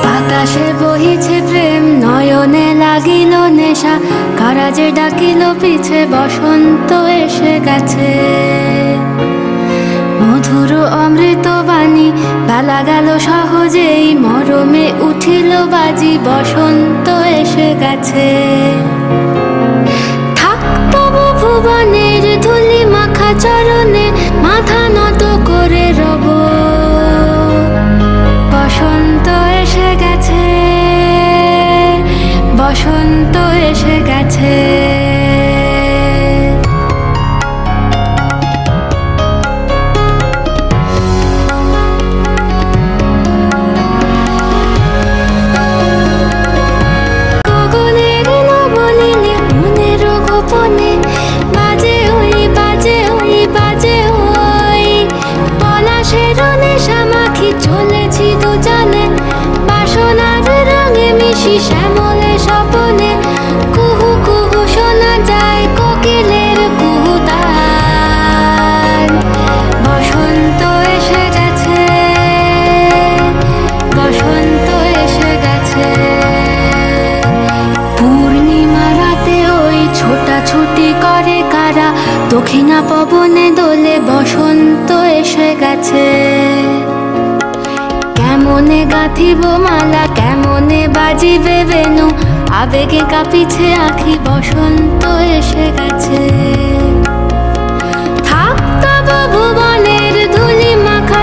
বাতাসে বহিছে প্রেম, নয়নে লাগিল নেশা, কারা যে ডাকিল পিছে, বসন্ত এসে গেছে। মধুর অমৃত বাণী, বেলা গেল সহজেই, মরমে উঠিল বাজি, বসন্ত এসে গেছে। থাক তবু ভুবনের ধুলি মাখা চরণে, মাথা নত করে রব, বসন্ত এসে গেছে, বসন্ত এসে গেছে। গগনের নবনীলে মনের গোপনে, বাজে ওই বাজে ওই বাজে ওই, পলাশের নেশা মাখি চলেছি দুজনে, বাসনার রঙে মিশি শ্যামলে স্বপনে, কুহু কুহু শোনা যায় কোকিলের কুহুতান। বসন্ত এসে গেছে, বসন্ত এসে গেছে। পূর্ণিমা রাতে ওই ছোটাছুটি করে কারা, দক্ষিণা পবনে দোলে, বসন্ত এসে গেছে। কেমনে গাঁথিব মালা, কেমনে বাজিবে বেনু, আবেগে কাঁপিছে আঁখি, বসন্ত এসে গেছে। থাক তবু ভুবনের ধুলি মাখা